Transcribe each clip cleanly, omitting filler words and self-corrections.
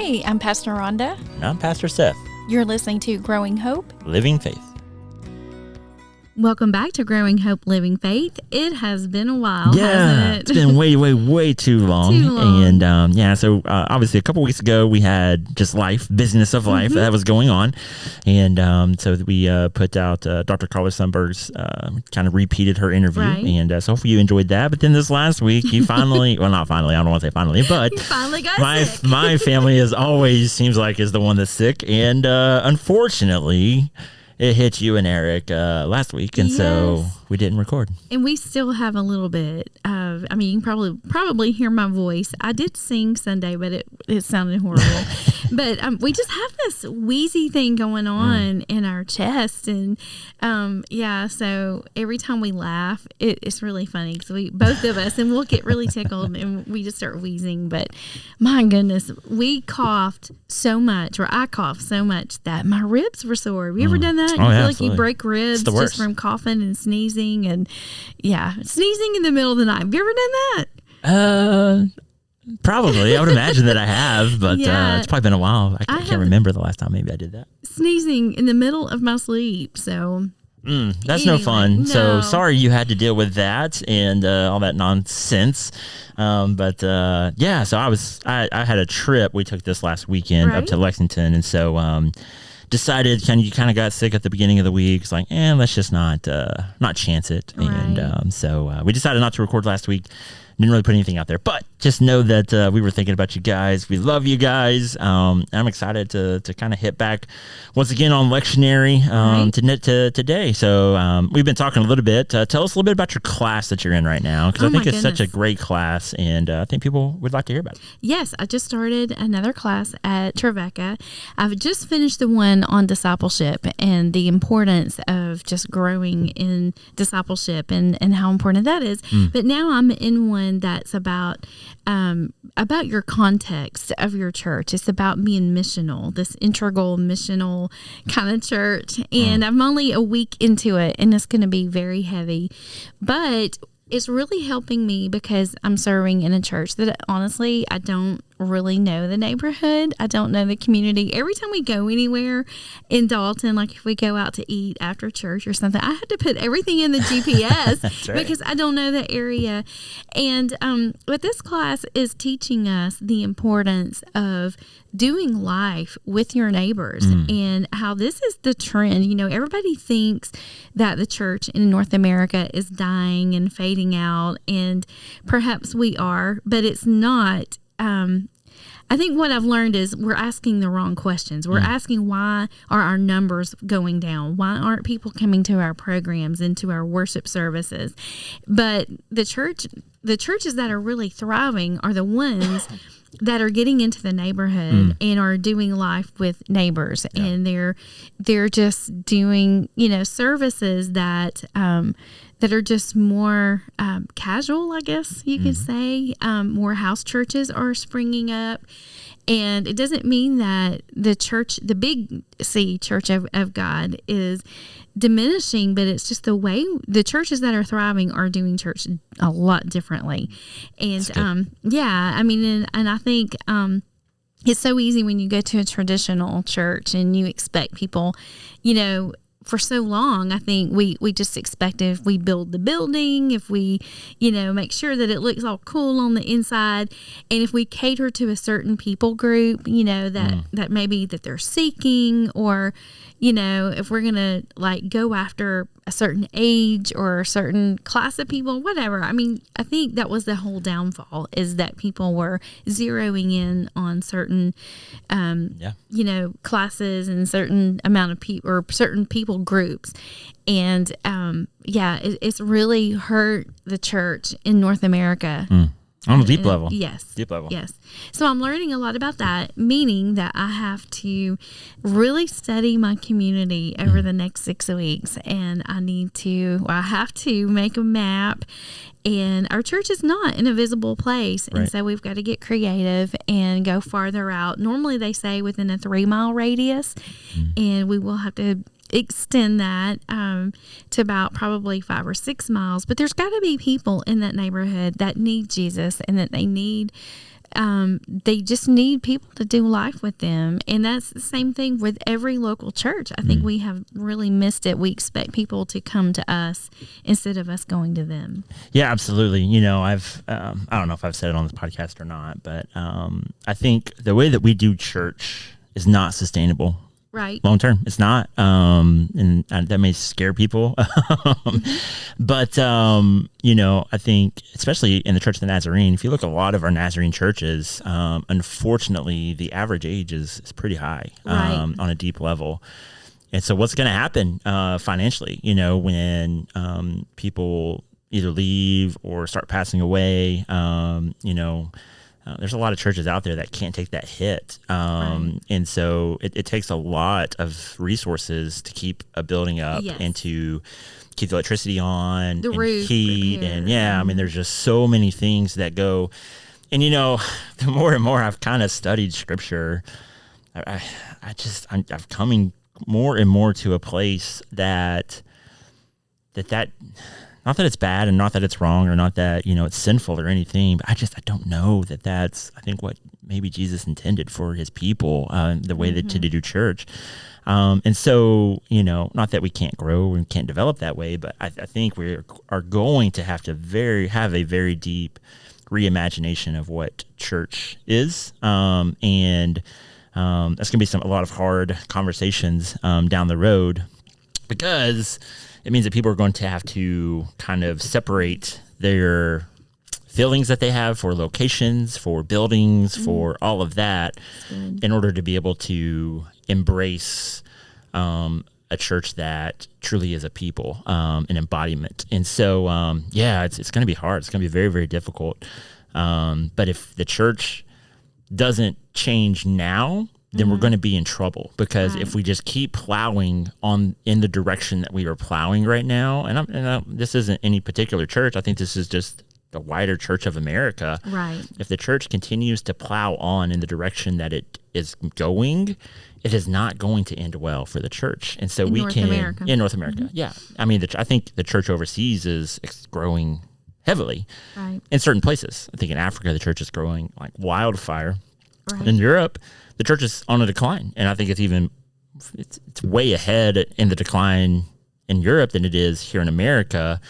Hey, I'm Pastor Rhonda. And I'm Pastor Seth. You're listening to Growing Hope, Living Faith. Welcome back to Growing Hope, Living Faith. It has been a while, hasn't it? It's been way too long. And so obviously a couple weeks ago we had just business of life that was going on. And so we put out Dr. Carla Sundberg's, kind of repeated her interview. Right. And so hopefully you enjoyed that. But then this last week you finally, well, not finally, I don't want to say finally, but You finally got sick. my family is the one that's sick. And unfortunately, it hit you and Eric last week, and so we didn't record. And we still have a little bit of, you can probably hear my voice. I did sing Sunday, but it sounded horrible. But we just have this wheezy thing going on in our chest. And so every time we laugh, it's really funny because both of us, and we'll get really tickled and we just start wheezing. But my goodness, we coughed so much, or I coughed so much that my ribs were sore. Have you ever done that? You feel like absolutely. you break ribs just from coughing and sneezing, and sneezing in the middle of the night. Have you ever done that? Probably. I would imagine that I have, but it's probably been a while. I can't remember the last time maybe I did that. Sneezing in the middle of my sleep, so... That's no fun. No. So sorry you had to deal with that and all that nonsense. So I had a trip. We took this last weekend up to Lexington, and so decided you kind of got sick at the beginning of the week. It's like, let's just not chance it. Right. And so we decided not to record last week. Didn't really put anything out there, but just know that we were thinking about you guys. We love you guys. I'm excited to kind of hit back once again on lectionary to today. So we've been talking a little bit. Tell us a little bit about your class that you're in right now, because I think it's such a great class, and I think people would like to hear about it. Yes, I just started another class at Trevecca. I've just finished the one on discipleship and the importance of just growing in discipleship and how important that is. But now I'm in one that's about your context of your church. It's about being missional, this integral missional kind of church. And I'm only a week into it, and it's going to be very heavy. But it's really helping me because I'm serving in a church that honestly, I don't really know the neighborhood. I don't know the community. Every time we go anywhere in Dalton, like if we go out to eat after church or something, I have to put everything in the GPS because I don't know the area. And but this class is teaching us the importance of doing life with your neighbors and how this is the trend. You know, everybody thinks that the church in North America is dying and fading out, and perhaps we are, but it's not. I think what I've learned is we're asking the wrong questions. We're asking, why are our numbers going down? Why aren't people coming to our programs and to our worship services? But the churches that are really thriving are the ones that are getting into the neighborhood and are doing life with neighbors, and they're just doing services that are just more casual, I guess you could say. More house churches are springing up. And it doesn't mean that the church, the big C, Church of God, is diminishing, but it's just the way the churches that are thriving are doing church a lot differently. And and I think it's so easy when you go to a traditional church and you expect people, for so long, I think we just expect if we build the building, if we, make sure that it looks all cool on the inside, and if we cater to a certain people group, that maybe that they're seeking, or, if we're going to go after a certain age or a certain class of people, whatever. I mean, I think that was the whole downfall, is that people were zeroing in on certain, classes and certain amount of people or certain people groups. And, it's really hurt the church in North America. On a deep level. Yes. Deep level. Yes. So I'm learning a lot about that, meaning that I have to really study my community over the next 6 weeks. And I have to make a map. And our church is not in a visible place. And so we've got to get creative and go farther out. Normally they say within a 3-mile radius. And we will have to extend that to about probably 5 or 6 miles. But there's got to be people in that neighborhood that need Jesus and that they need they just need people to do life with them. And that's the same thing with every local church. I think we have really missed it. We expect people to come to us instead of us going to them. Yeah, absolutely. I've I don't know if I've said it on this podcast or not, but I think the way that we do church is not sustainable. Right. Long term, it's not, and that may scare people. But I think, especially in the Church of the Nazarene, if you look at a lot of our Nazarene churches, unfortunately, the average age is pretty high, on a deep level. And so, what's going to happen financially? When people either leave or start passing away, there's a lot of churches out there that can't take that hit. And so it takes a lot of resources to keep a building up and to keep the electricity on, the and roof heat. repaired. And there's just so many things that go. And, the more and more I've kind of studied scripture, I'm coming more and more to a place that not that it's bad and not that it's wrong or not that, it's sinful or anything, but I don't know that that's, I think, what maybe Jesus intended for his people, the way that to do church. And so, not that we can't grow and can't develop that way, but I think we are going to have a very deep reimagination of what church is. And that's going to be a lot of hard conversations down the road, because it means that people are going to have to kind of separate their feelings that they have for locations, for buildings, for all of that, in order to be able to embrace a church that truly is a people, an embodiment. And so, it's going to be hard. It's going to be very, very difficult. But if the church doesn't change now, then we're going to be in trouble, because if we just keep plowing in the direction that we are plowing right now, and this isn't any particular church, I think this is just the wider Church of America. Right. If the church continues to plow on in the direction that it is going, it is not going to end well for the church. And so in North America. Yeah. I mean, I think the church overseas is growing heavily in certain places. I think in Africa, the church is growing like wildfire. Right. In Europe, the church is on a decline, and I think it's way ahead in the decline in Europe than it is here in America.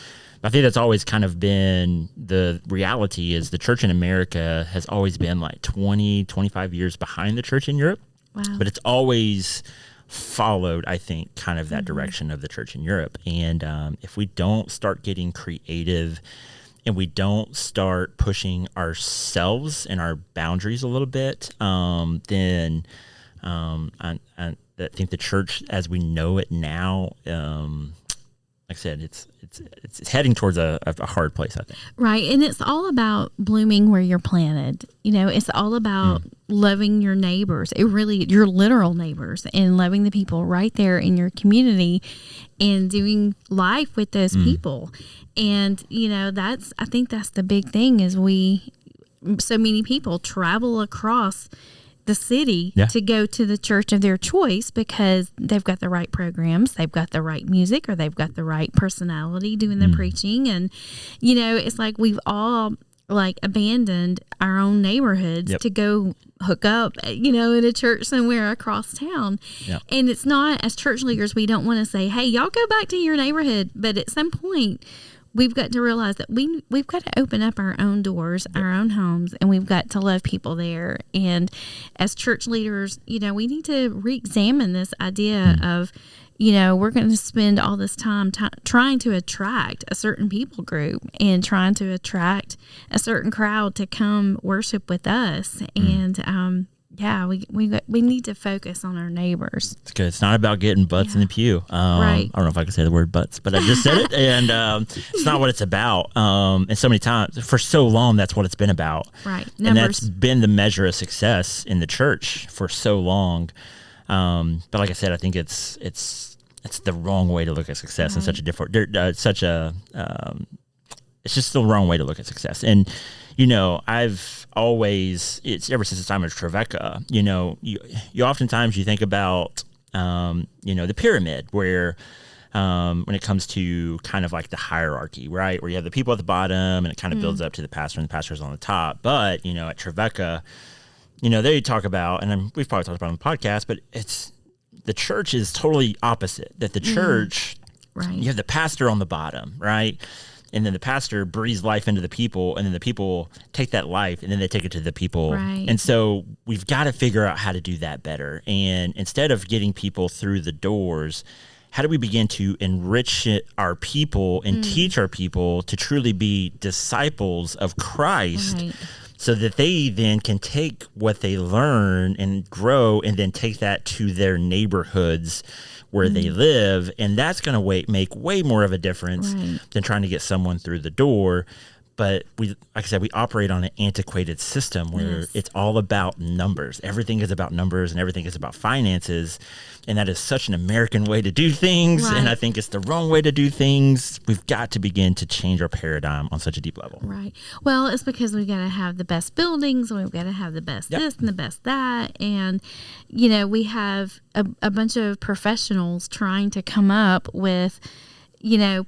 I think that's always kind of been the reality, is the church in America has always been like 20, 25 years behind the church in Europe. Wow. But it's always followed, I think, kind of that direction of the church in Europe. And if we don't start getting creative and we don't start pushing ourselves and our boundaries a little bit, then I think the church as we know it now, like I said, it's heading towards a hard place, I think. Right, and it's all about blooming where you're planted. It's all about loving your neighbors, your literal neighbors, and loving the people right there in your community, and doing life with those people. And I think that's the big thing, is so many people travel across the city to go to the church of their choice because they've got the right programs, they've got the right music, or they've got the right personality doing the preaching. And it's like we've all abandoned our own neighborhoods to go hook up in a church somewhere across town. And it's not, as church leaders, we don't want to say, hey, y'all go back to your neighborhood, but at some point we've got to realize that we've got to open up our own doors, our own homes, and we've got to love people there. And as church leaders, we need to re-examine this idea of, we're going to spend all this time trying to attract a certain people group and trying to attract a certain crowd to come worship with us. And, we need to focus on our neighbors. It's good. It's not about getting butts in the pew. Right. I don't know if I can say the word butts, but I just said it. And it's not what it's about. And so many times, for so long, that's what it's been about. Right. Numbers. And that's been the measure of success in the church for so long. But like I said, I think it's the wrong way to look at success in such a different, it's just the wrong way to look at success. And, I've always, it's ever since the time of Trevecca, you oftentimes you think about, the pyramid where, when it comes to kind of like the hierarchy, right? Where you have the people at the bottom and it kind of builds up to the pastor, and the pastor's on the top. But, at Trevecca, they talk about, and we've probably talked about it on the podcast, but the church is totally opposite. That the church, you have the pastor on the bottom, right? And then the pastor breathes life into the people, and then the people take that life, and then they take it to the people. Right. And so we've got to figure out how to do that better. And instead of getting people through the doors, how do we begin to enrich our people and teach our people to truly be disciples of Christ? Right. So that they then can take what they learn and grow and then take that to their neighborhoods where they live. And that's going to make way more of a difference than trying to get someone through the door. But like I said, we operate on an antiquated system where it's all about numbers. Everything is about numbers and everything is about finances. And that is such an American way to do things. Right. And I think it's the wrong way to do things. We've got to begin to change our paradigm on such a deep level. Right. Well, it's because we've got to have the best buildings, and we've got to have the best this and the best that. And, we have a bunch of professionals trying to come up with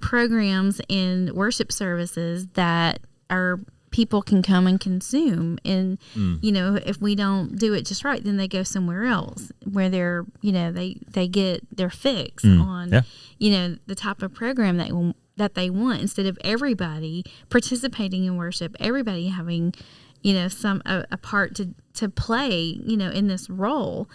programs and worship services that our people can come and consume. And, if we don't do it just right, then they go somewhere else where they're, they get their fix on, the type of program that they want, instead of everybody participating in worship, everybody having, a part to play, in this role.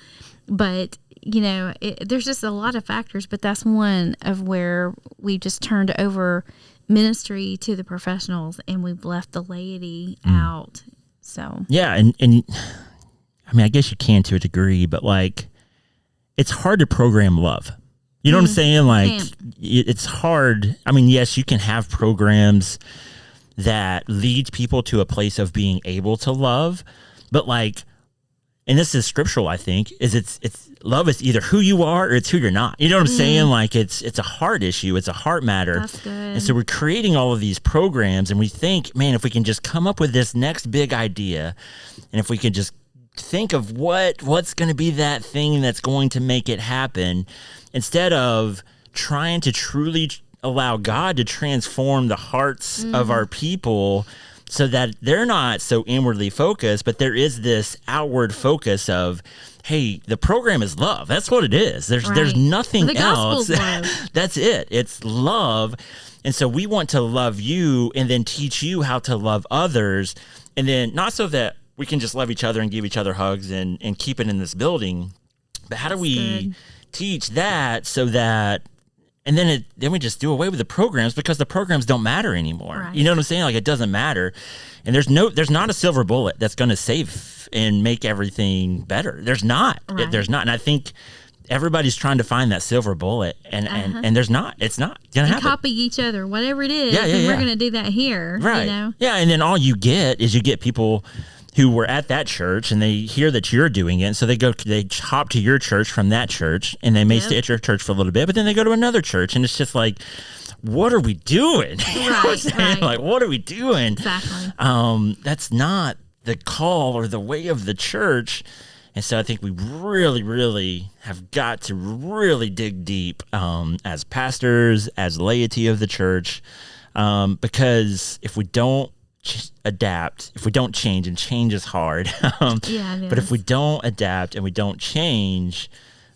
But there's just a lot of factors, but that's one of where we just turned over ministry to the professionals, and we've left the laity out. So and I mean, I guess you can to a degree, but like, it's hard to program love. You know what I'm saying? Like, it's hard. I mean, yes, you can have programs that lead people to a place of being able to love, but like, and this is scriptural, I think, is it's love is either who you are or it's who you're not. You know what I'm saying? Like, it's a heart issue. It's a heart matter. That's good. And so we're creating all of these programs, and we think, man, if we can just come up with this next big idea, and if we can just think of what's going to be that thing that's going to make it happen, instead of trying to truly allow God to transform the hearts of our people, so that they're not so inwardly focused, but there is this outward focus of, hey, the program is love. That's what it is. There's nothing else. That's it. It's love. And so we want to love you and then teach you how to love others. And then not so that we can just love each other and give each other hugs and keep it in this building, but how do we teach that so that, and then we just do away with the programs, because the programs don't matter anymore. Right. You know what I'm saying? Like, it doesn't matter. And there's not a silver bullet that's going to save and make everything better. There's not. Right. There's not. And I think everybody's trying to find that silver bullet, and there's not. It's not going to happen. Copy each other, whatever it is. And we're going to do that here. Right. Yeah. And then all you get is people who were at that church, and they hear that you're doing it, and so they hop to your church from that church, and they may stay at your church for a little bit, but then they go to another church, and it's just like, what are we doing? You know what I'm saying? Like, what are we doing? Exactly. That's not the call or the way of the church. And so I think we really, really have got to really dig deep as pastors, as laity of the church, because if we don't adapt, if we don't change, and change is hard, but if we don't adapt and we don't change,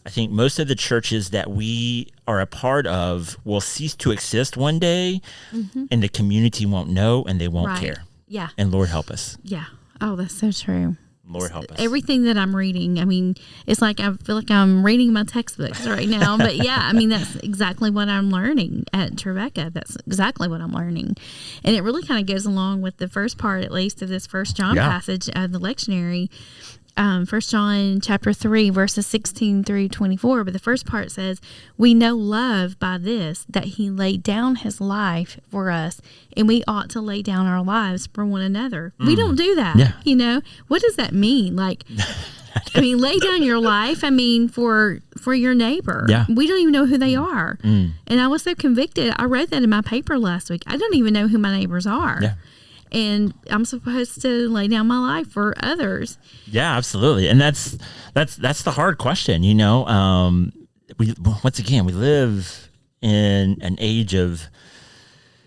I think most of the churches that we are a part of will cease to exist one day, and the community won't know, and they won't care. Yeah. And Lord help us. Yeah. Oh, that's so true. Lord help us. Everything that I'm reading, I mean, it's like I feel like I'm reading my textbooks right now. But yeah, I mean, that's exactly what I'm learning at Trevecca. That's exactly what I'm learning. And it really kind of goes along with the first part, at least, of this 1 John passage of the lectionary. 1 John chapter 3, verses 16 through 24. But the first part says, we know love by this, that he laid down his life for us, and we ought to lay down our lives for one another. We don't do that. Yeah. You know, what does that mean? Like, I mean, lay down your life, I mean, for your neighbor. Yeah. We don't even know who they are. And I was so convicted. I read that in my paper last week. I don't even know who my neighbors are. Yeah. And I'm supposed to lay down my life for others. Yeah, absolutely. And that's the hard question, you know. We live in an age of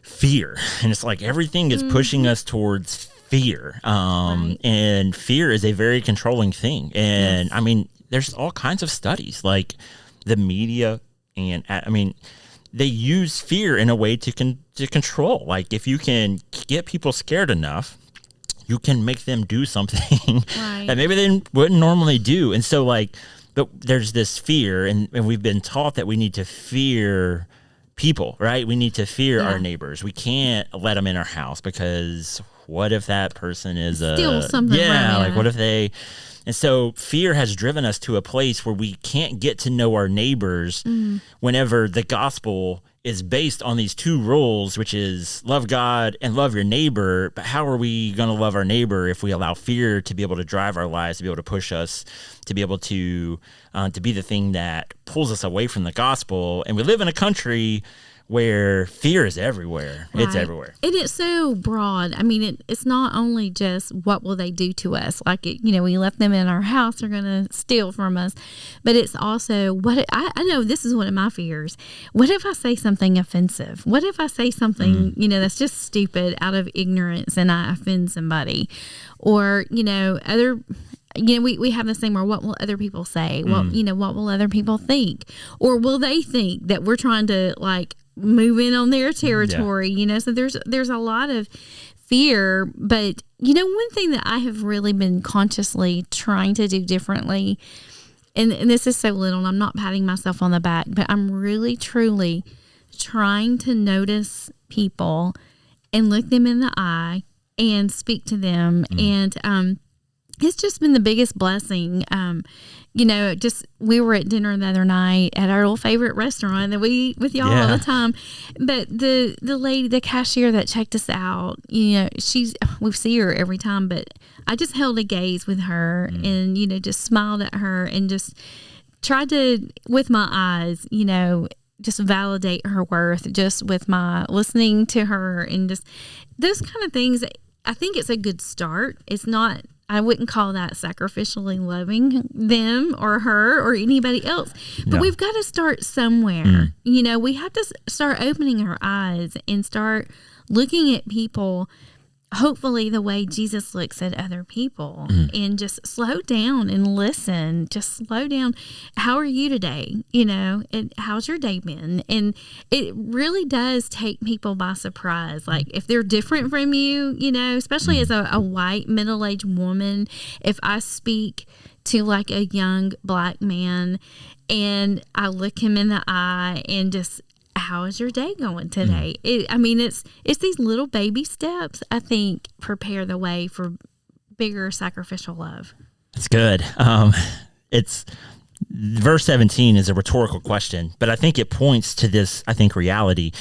fear, and it's like everything is pushing us towards fear. And fear is a very controlling thing. And I mean, there's all kinds of studies, like the media, and I mean, they use fear in a way to control. Like if you can get people scared enough, you can make them do something that maybe they wouldn't normally do. And so like, but there's this fear, and we've been taught that we need to fear people, right? We need to fear our neighbors. We can't let them in our house, because what if that person is steal something? Like what if they? And so fear has driven us to a place where we can't get to know our neighbors whenever the gospel is based on these two rules, which is love God and love your neighbor. But how are we going to love our neighbor if we allow fear to be able to drive our lives, to be able to push us, to be able to be the thing that pulls us away from the gospel? And we live in a country where fear is everywhere. Right. It's everywhere. And it's so broad. I mean, it's not only just what will they do to us? Like, we left them in our house, they're going to steal from us. But it's also, I know this is one of my fears. What if I say something offensive? What if I say something, that's just stupid out of ignorance and I offend somebody? Or, we have this thing where what will other people say? What will other people think? Or will they think that we're trying to like move in on their territory? So there's a lot of fear. But one thing that I have really been consciously trying to do differently, and this is so little, and I'm not patting myself on the back, but I'm really truly trying to notice people and look them in the eye and speak to them. And it's just been the biggest blessing. We were at dinner the other night at our old favorite restaurant that we eat with y'all all the time. But the lady, the cashier that checked us out, we see her every time, but I just held a gaze with her and, just smiled at her and just tried to, with my eyes, just validate her worth just with my listening to her and just those kind of things. I think it's a good start. It's not, I wouldn't call that sacrificially loving them or her or anybody else. But we've got to start somewhere. We have to start opening our eyes and start looking at people, hopefully the way Jesus looks at other people, and just slow down and listen. Just slow down. How are you today? And how's your day been? And it really does take people by surprise. Like if they're different from you, especially as a white middle-aged woman, if I speak to like a young black man and I look him in the eye and just, how is your day going today? It's these little baby steps, I think, prepare the way for bigger sacrificial love. That's good. It's verse 17 is a rhetorical question, but I think it points to this, reality,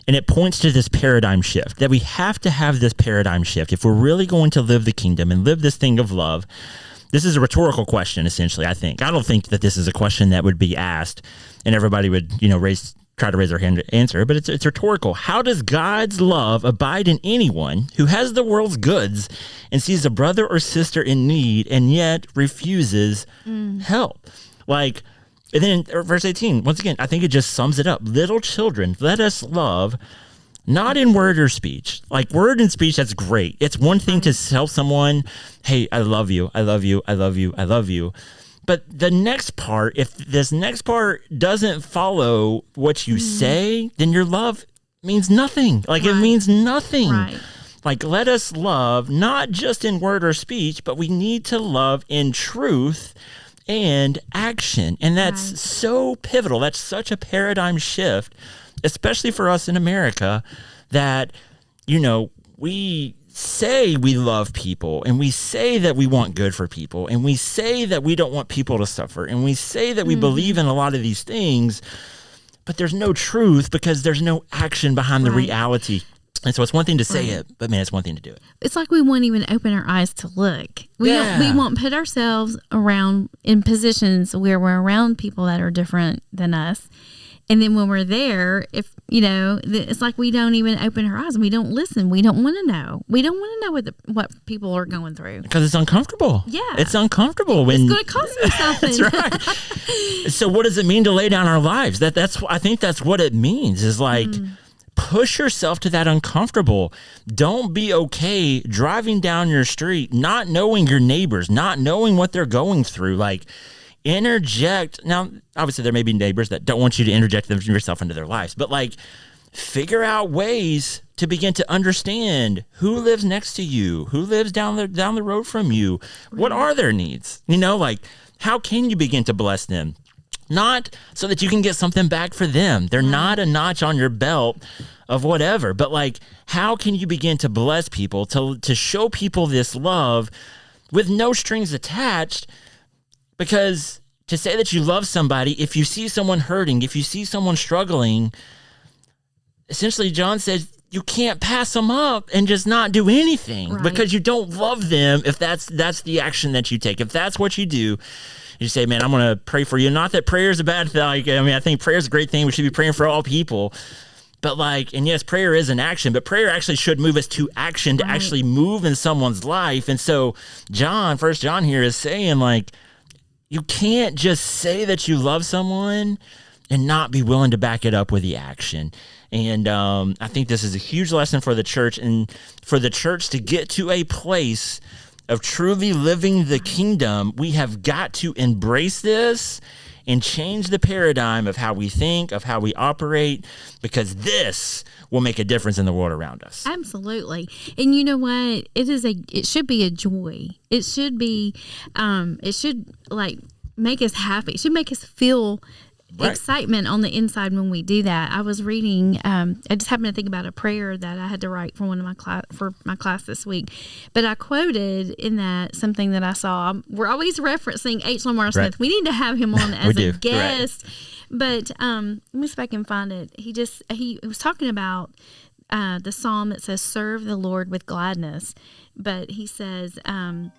and it points to this paradigm shift, that we have to have this paradigm shift. If we're really going to live the kingdom and live this thing of love, this is a rhetorical question, essentially, I think. I don't think that this is a question that would be asked and everybody would, try to raise their hand to answer, but it's rhetorical. How does God's love abide in anyone who has the world's goods and sees a brother or sister in need and yet refuses help? Like, and then verse 18, once again, I think it just sums it up. Little children, let us love, not in word or speech. Like word and speech, that's great. It's one thing to tell someone, hey, I love you, I love you, I love you, I love you. But the next part, if this next part doesn't follow what you say, then your love means nothing. Like it means nothing. Right. Like let us love, not just in word or speech, but we need to love in truth and action. And that's so pivotal. That's such a paradigm shift, especially for us in America, that, we say we love people and we say that we want good for people and we say that we don't want people to suffer and we say that we believe in a lot of these things, but there's no truth because there's no action behind the reality. And so it's one thing to say it, but man, it's one thing to do it. It's like we won't even open our eyes to look. We won't put ourselves around in positions where we're around people that are different than us. And then when we're there, if, it's like we don't even open our eyes. We don't listen. We don't want to know. We don't want to know what people are going through. Because it's uncomfortable. Yeah. It's uncomfortable. It's going to cost me something. That's right. So what does it mean to lay down our lives? I think that's what it means, is like, push yourself to that uncomfortable. Don't be okay driving down your street, not knowing your neighbors, not knowing what they're going through. Like, interject. Now, obviously, there may be neighbors that don't want you to interject yourself into their lives, but like, figure out ways to begin to understand who lives next to you, who lives down the road from you. Right. What are their needs? Like, how can you begin to bless them? Not so that you can get something back for them. They're not a notch on your belt of whatever, but like, how can you begin to bless people, to show people this love with no strings attached? Because to say that you love somebody, if you see someone hurting, if you see someone struggling, essentially John says you can't pass them up and just not do anything, because you don't love them. If that's the action that you take, if that's what you do, you say, man, I'm going to pray for you. Not that prayer is a bad thing. I think prayer is a great thing. We should be praying for all people. But and yes, prayer is an action, but prayer actually should move us to action, to actually move in someone's life. And so First John here is saying, like, you can't just say that you love someone and not be willing to back it up with the action. And I think this is a huge lesson for the church, and for the church to get to a place of truly living the kingdom, we have got to embrace this and change the paradigm of how we think, of how we operate, because this will make a difference in the world around us. Absolutely. And you know what? It should be a joy. It should be, it should like make us happy. It should make us feel excitement on the inside when we do that. I was reading, I just happened to think about a prayer that I had to write for my class this week. But I quoted in that something that I saw. We're always referencing H. Lamar Smith. We need to have him on as a guest. Right. But let me see if I can find it. He was talking about the psalm that says, "Serve the Lord with gladness." But he says, we're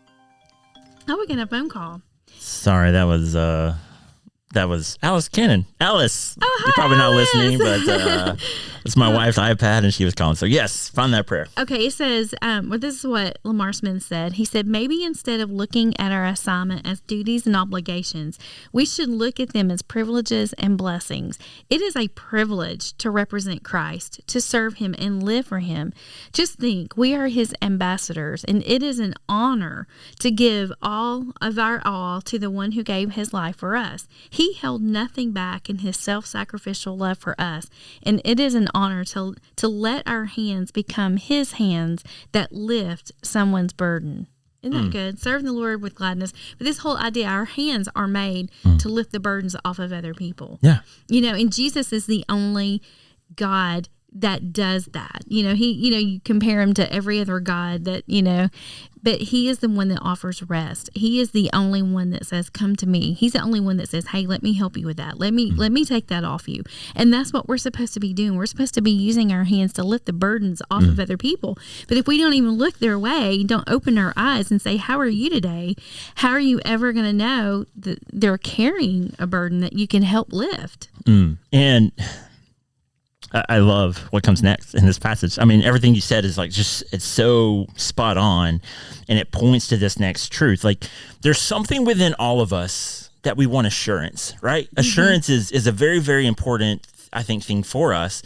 getting a phone call. Sorry, that was Alice Cannon. Alice, oh, hi, you're probably not Alice. listening, but it's my wife's iPad, and she was calling. So yes, find that prayer. Okay, it says, this is what Lamar Smith said. He said, maybe instead of looking at our assignment as duties and obligations, we should look at them as privileges and blessings. It is a privilege to represent Christ, to serve him and live for him. Just think, we are his ambassadors, and it is an honor to give all of our all to the one who gave his life for us. He held nothing back in his self-sacrificial love for us, and it is an honor to let our hands become his hands that lift someone's burden. Isn't that good? Serve the Lord with gladness. But this whole idea, our hands are made to lift the burdens off of other people. Yeah. And Jesus is the only God that does that. You compare him to every other God that, but he is the one that offers rest. He is the only one that says, come to me. He's the only one that says, hey, let me help you with that. Let me take that off you. And that's what we're supposed to be doing. We're supposed to be using our hands to lift the burdens off of other people. But if we don't even look their way, don't open our eyes and say, how are you today? How are you ever going to know that they're carrying a burden that you can help lift? And I love what comes next in this passage. I mean, everything you said is it's so spot on, and it points to this next truth. Like, there's something within all of us that we want assurance, right? Mm-hmm. Assurance is a very, very important, I think, thing for us.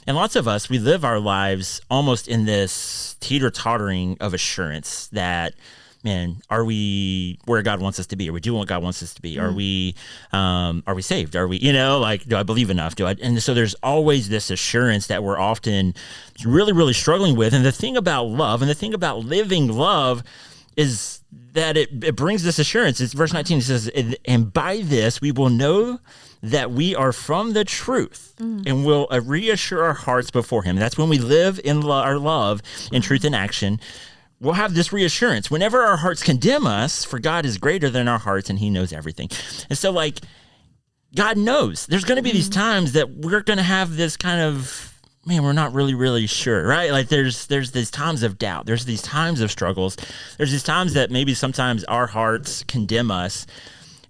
And lots of us, we live our lives almost in this teeter-tottering of assurance that, man, are we where God wants us to be? Are we doing what God wants us to be? Are we saved? Are we, do I believe enough? And so there's always this assurance that we're often really, really struggling with. And the thing about love and the thing about living love is that it brings this assurance. It's verse 19. It says, and by this we will know that we are from the truth and will reassure our hearts before him. That's when we live in our love in truth and action. We'll have this reassurance. Whenever our hearts condemn us, for God is greater than our hearts and he knows everything. And so, God knows there's going to be these times that we're going to have this kind of, man, we're not really, really sure, right? There's these times of doubt. There's these times of struggles. There's these times that maybe sometimes our hearts condemn us.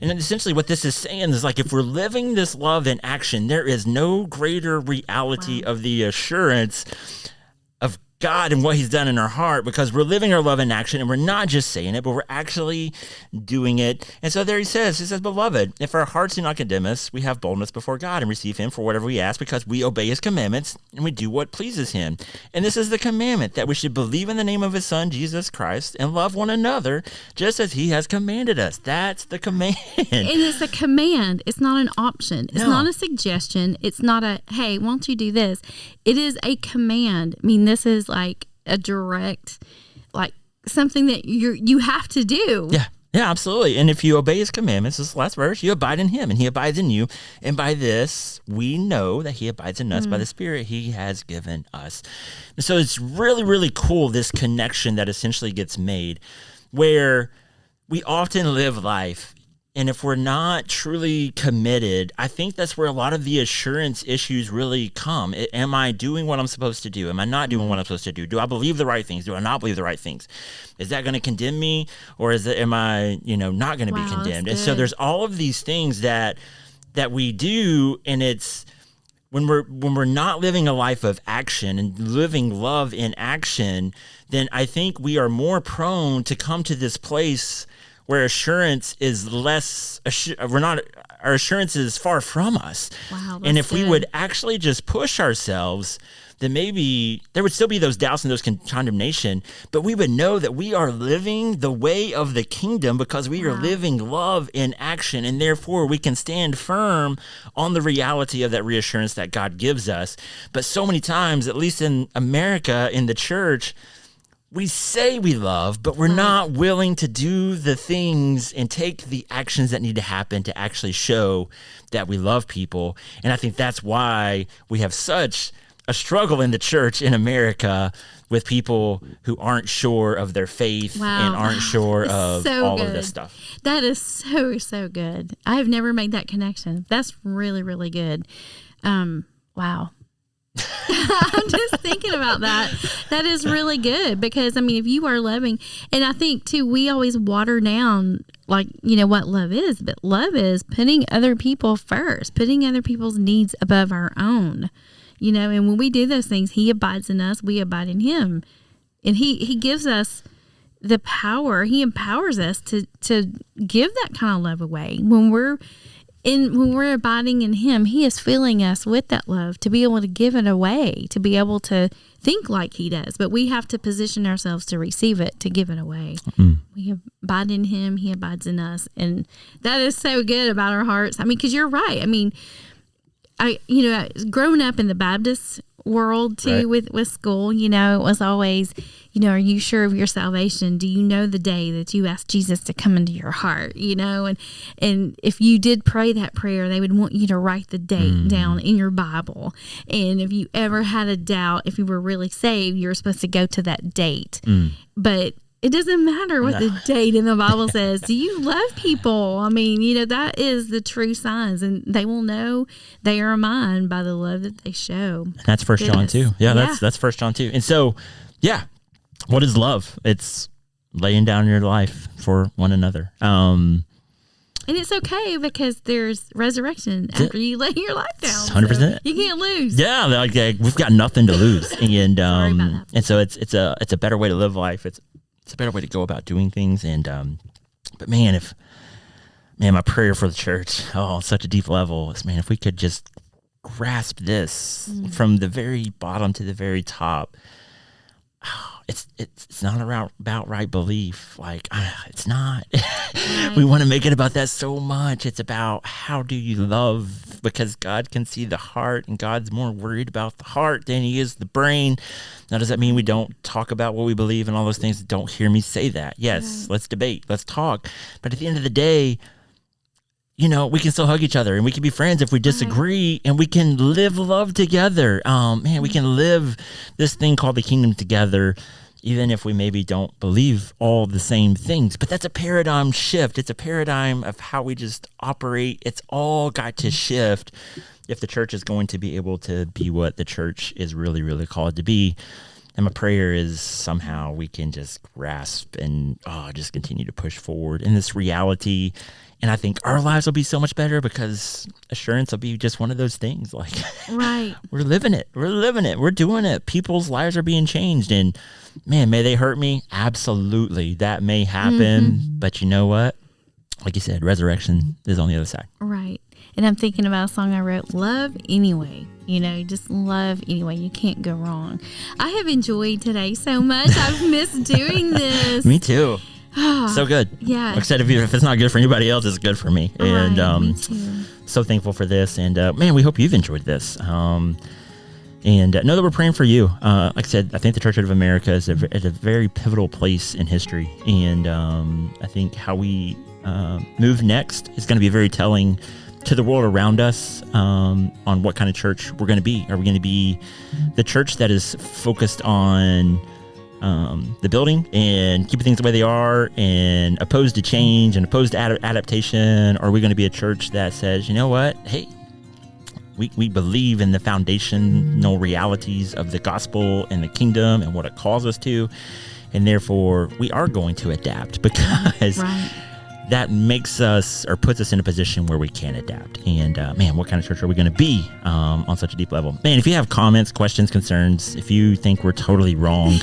And essentially what this is saying is like, if we're living this love in action, there is no greater reality of the assurance of God and what he's done in our heart, because we're living our love in action, and we're not just saying it, but we're actually doing it. And so there he says, beloved, if our hearts do not condemn us, we have boldness before God and receive him for whatever we ask, because we obey his commandments and we do what pleases him. And this is the commandment, that we should believe in the name of his son, Jesus Christ, and love one another just as he has commanded us. That's the command. And it's a command. It's not an option. It's not a suggestion. It's not a, hey, won't you do this? It is a command. I mean, this is like a direct, like something that you have to do. Yeah, absolutely. And if you obey his commandments, this is the last verse, you abide in him and he abides in you. And by this, we know that he abides in us by the Spirit he has given us. And so it's really, really cool, this connection that essentially gets made, where we often live life, and if we're not truly committed, I think that's where a lot of the assurance issues really come. Am I doing what I'm supposed to do? Am I not doing what I'm supposed to do? Do I believe the right things? Do I not believe the right things? Is that going to condemn me, or am I, not going to be condemned? And so there's all of these things that we do, and it's when we're not living a life of action and living love in action, then I think we are more prone to come to this place where assurance is less, our assurance is far from us. Wow, and if we would actually just push ourselves, then maybe there would still be those doubts and those condemnation, but we would know that we are living the way of the kingdom, because we are living love in action, and therefore we can stand firm on the reality of that reassurance that God gives us. But so many times, at least in America, in the church, we say we love, but we're not willing to do the things and take the actions that need to happen to actually show that we love people. And I think that's why we have such a struggle in the church in America with people who aren't sure of their faith and aren't sure of all of this stuff. That is so good. I've never made that connection. That's really, really good. Wow. I'm just thinking about that. That is really good, because I mean, if you are loving, and I think too, we always water down like, what love is, but love is putting other people first, putting other people's needs above our own, and when we do those things, he abides in us, we abide in him, and he gives us the power, he empowers us to give that kind of love away. When we're abiding in him, he is filling us with that love to be able to give it away, to be able to think like he does. But we have to position ourselves to receive it, to give it away. We abide in him, he abides in us. And that is so good about our hearts. I mean, because you're right. I mean, growing up in the Baptist world too, with school, it was always, are you sure of your salvation? Do you know the day that you asked Jesus to come into your heart? And if you did pray that prayer, they would want you to write the date down in your Bible. And if you ever had a doubt if you were really saved, you were supposed to go to that date. But it doesn't matter what the date in the Bible says. Do you love people? I mean, that is the true signs, and they will know they are mine by the love that they show. That's 1 John 2. Yeah, that's 1 John 2. And so, what is love? It's laying down your life for one another. And it's okay, because there's resurrection after you lay your life down. 100%. So you can't lose. Yeah, like we've got nothing to lose. And so it's a better way to live life. It's a better way to go about doing things. And but man, my prayer for the church, on such a deep level, is, if we could just grasp this from the very bottom to the very top. It's not about right belief. Like, it's not. We want to make it about that so much. It's about, how do you love? Because God can see the heart, and God's more worried about the heart than he is the brain. Now, does that mean we don't talk about what we believe and all those things? Don't hear me say that. Yes, let's debate. Let's talk. But at the end of the day, we can still hug each other, and we can be friends if we disagree, and we can live love together. We can live this thing called the kingdom together, even if we maybe don't believe all the same things. But that's a paradigm shift. It's a paradigm of how we just operate. It's all got to shift if the church is going to be able to be what the church is really, really called to be. And my prayer is somehow we can just grasp and just continue to push forward in this reality. And I think our lives will be so much better because assurance will be just one of those things. Like, right. We're living it. We're doing it. People's lives are being changed. And man, may they hurt me? Absolutely. That may happen. But you know what? Like you said, resurrection is on the other side. Right. And I'm thinking about a song I wrote, Love Anyway. Just love anyway. You can't go wrong. I have enjoyed today so much. I've missed doing this. Me too. So good. Yeah. Like I said, if it's not good for anybody else, it's good for me. And me too. So thankful for this. And man, we hope you've enjoyed this. And know that we're praying for you. Like I said, I think the Church of America is at a very pivotal place in history. And I think how we move next is going to be very telling to the world around us on what kind of church we're going to be. Are we going to be the church that is focused on the building and keeping things the way they are and opposed to change and opposed to adaptation? Or are we going to be a church that says, you know what, hey, we believe in the foundational realities of the gospel and the kingdom and what it calls us to, and therefore we are going to adapt because that makes us or puts us in a position where we can adapt. And man, what kind of church are we going to be on such a deep level? Man, if you have comments, questions, concerns, if you think we're totally wrong,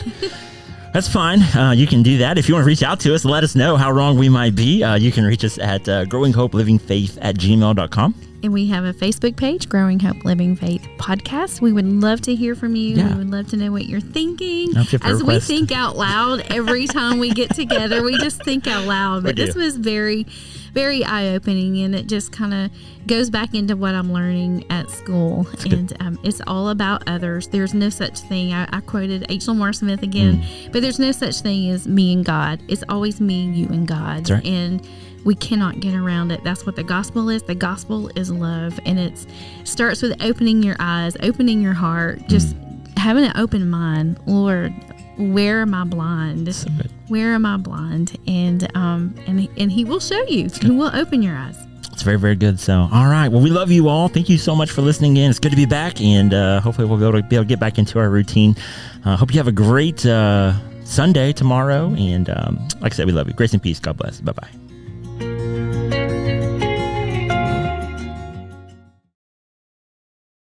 that's fine. You can do that. If you want to reach out to us, let us know how wrong we might be. You can reach us at growinghopelivingfaith@gmail.com. And we have a Facebook page, Growing Hope Living Faith Podcast. We would love to hear from you. Yeah. We would love to know what you're thinking. As we think out loud every time we get together, we just think out loud. But this was very, very eye-opening, and it just kind of goes back into what I'm learning at school. It's all about others. There's no such thing. I quoted H. Lamar Smith again, but there's no such thing as me and God. It's always me, you, and God. That's right. And we cannot get around it. That's what the gospel is. The gospel is love, and it starts with opening your eyes, opening your heart, just having an open mind. Lord, where am I blind? So good. Where am I blind? And He will show you. He will open your eyes. It's very, very good. So, all right. Well, we love you all. Thank you so much for listening in. It's good to be back, and hopefully we'll be able to get back into our routine. Hope you have a great Sunday tomorrow. And like I said, we love you. Grace and peace. God bless. Bye-bye.